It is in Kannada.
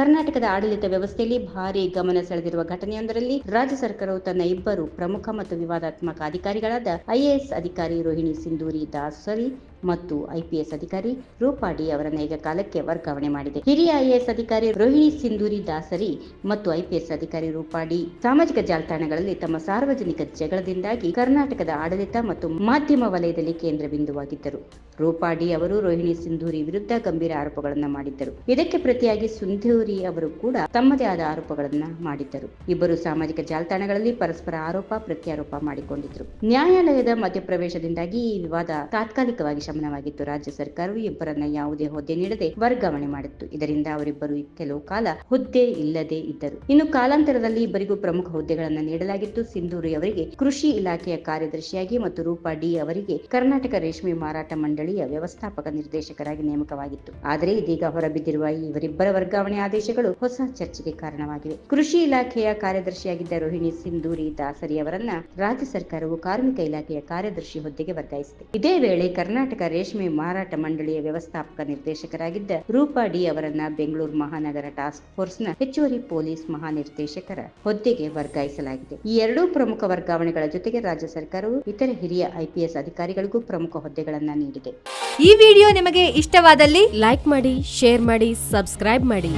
ಕರ್ನಾಟಕದ ಆಡಳಿತ ವ್ಯವಸ್ಥೆಯಲ್ಲಿ ಭಾರಿ ಗಮನ ಸೆಳೆದಿರುವ ಘಟನೆಯೊಂದರಲ್ಲಿ ರಾಜ್ಯ ಸರ್ಕಾರವು ತನ್ನ ಇಬ್ಬರು ಪ್ರಮುಖ ಮತ್ತು ವಿವಾದಾತ್ಮಕ ಅಧಿಕಾರಿಗಳಾದ ಐಎಎಸ್ ಅಧಿಕಾರಿ ರೋಹಿಣಿ ಸಿಂಧೂರಿ ದಾಸರಿ ಮತ್ತು ಐಪಿಎಸ್ ಅಧಿಕಾರಿ ರೂಪಾಡಿ ಅವರನ್ನು ಏಕಕಾಲಕ್ಕೆ ವರ್ಗಾವಣೆ ಮಾಡಿದೆ. ಹಿರಿಯ ಐಎಎಸ್ ಅಧಿಕಾರಿ ರೋಹಿಣಿ ಸಿಂಧೂರಿ ದಾಸರಿ ಮತ್ತು ಐಪಿಎಸ್ ಅಧಿಕಾರಿ ರೂಪಾಡಿ ಸಾಮಾಜಿಕ ಜಾಲತಾಣಗಳಲ್ಲಿ ತಮ್ಮ ಸಾರ್ವಜನಿಕ ಜಗಳದಿಂದಾಗಿ ಕರ್ನಾಟಕದ ಆಡಳಿತ ಮತ್ತು ಮಾಧ್ಯಮ ವಲಯದಲ್ಲಿ ಕೇಂದ್ರ ಬಿಂದುವಾಗಿದ್ದರು. ರೂಪಾಡಿ ಅವರು ರೋಹಿಣಿ ಸಿಂಧೂರಿ ವಿರುದ್ಧ ಗಂಭೀರ ಆರೋಪಗಳನ್ನು ಮಾಡಿದ್ದರು. ಇದಕ್ಕೆ ಪ್ರತಿಯಾಗಿ ಸಿಂಧೂರಿ ಅವರು ಕೂಡ ತಮ್ಮದೇ ಆದ ಆರೋಪಗಳನ್ನು ಮಾಡಿದ್ದರು. ಇಬ್ಬರು ಸಾಮಾಜಿಕ ಜಾಲತಾಣಗಳಲ್ಲಿ ಪರಸ್ಪರ ಆರೋಪ ಪ್ರತ್ಯಾರೋಪ ಮಾಡಿಕೊಂಡಿದ್ದರು. ನ್ಯಾಯಾಲಯದ ಮಧ್ಯಪ್ರವೇಶದಿಂದಾಗಿ ಈ ವಿವಾದ ತಾತ್ಕಾಲಿಕವಾಗಿ ಶಮನವಾಗಿತ್ತು. ರಾಜ್ಯ ಸರ್ಕಾರವು ಇಬ್ಬರನ್ನ ಯಾವುದೇ ಹುದ್ದೆ ನೀಡದೆ ವರ್ಗಾವಣೆ ಮಾಡಿತ್ತು. ಇದರಿಂದ ಅವರಿಬ್ಬರು ಕೆಲವು ಕಾಲ ಹುದ್ದೆ ಇಲ್ಲದೆ ಇದ್ದರು. ಇನ್ನು ಕಾಲಾಂತರದಲ್ಲಿ ಇಬ್ಬರಿಗೂ ಪ್ರಮುಖ ಹುದ್ದೆಗಳನ್ನು ನೀಡಲಾಗಿತ್ತು. ಸಿಂಧೂರಿ ಅವರಿಗೆ ಕೃಷಿ ಇಲಾಖೆಯ ಕಾರ್ಯದರ್ಶಿಯಾಗಿ ಮತ್ತು ರೂಪಾ ಡಿ ಅವರಿಗೆ ಕರ್ನಾಟಕ ರೇಷ್ಮೆ ಮಾರಾಟ ಮಂಡಳಿಯ ವ್ಯವಸ್ಥಾಪಕ ನಿರ್ದೇಶಕರಾಗಿ ನೇಮಕವಾಗಿತ್ತು. ಆದರೆ ಇದೀಗ ಹೊರಬಿದ್ದಿರುವ ಇವರಿಬ್ಬರ ವರ್ಗಾವಣೆ ಆದೇಶಗಳು ಹೊಸ ಚರ್ಚೆಗೆ ಕಾರಣವಾಗಿವೆ. ಕೃಷಿ ಇಲಾಖೆಯ ಕಾರ್ಯದರ್ಶಿಯಾಗಿದ್ದ ರೋಹಿಣಿ ಸಿಂಧೂರಿ ದಾಸರಿ ಅವರನ್ನ ರಾಜ್ಯ ಸರ್ಕಾರವು ಕಾರ್ಮಿಕ ಇಲಾಖೆಯ ಕಾರ್ಯದರ್ಶಿ ಹುದ್ದೆಗೆ ವರ್ಗಾಯಿಸಿದೆ. ಇದೇ ವೇಳೆ ಕರ್ನಾಟಕ ರೇಷ್ಮೆ ಮಾರಾಟ ಮಂಡಳಿಯ ವ್ಯವಸ್ಥಾಪಕ ನಿರ್ದೇಶಕರಾಗಿದ್ದ ರೂಪಾ ಡಿ ಅವರನ್ನ ಬೆಂಗಳೂರು ಮಹಾನಗರ ಟಾಸ್ಕ್ ಫೋರ್ಸ್ನ ಹೆಚ್ಚುವರಿ ಪೊಲೀಸ್ ಮಹಾನಿರ್ದೇಶಕರ ಹುದ್ದೆಗೆ ವರ್ಗಾಯಿಸಲಾಗಿದೆ. ಈ ಎರಡೂ ಪ್ರಮುಖ ವರ್ಗಾವಣೆಗಳ ಜೊತೆಗೆ ರಾಜ್ಯ ಸರ್ಕಾರವು ಇತರ ಹಿರಿಯ ಐಪಿಎಸ್ ಅಧಿಕಾರಿಗಳಿಗೂ ಪ್ರಮುಖ ಹುದ್ದೆಗಳನ್ನು ನೀಡಿದೆ. ಈ ವಿಡಿಯೋ ನಿಮಗೆ ಇಷ್ಟವಾದಲ್ಲಿ ಲೈಕ್ ಮಾಡಿ, ಶೇರ್ ಮಾಡಿ, ಸಬ್ಸ್ಕ್ರೈಬ್ ಮಾಡಿ.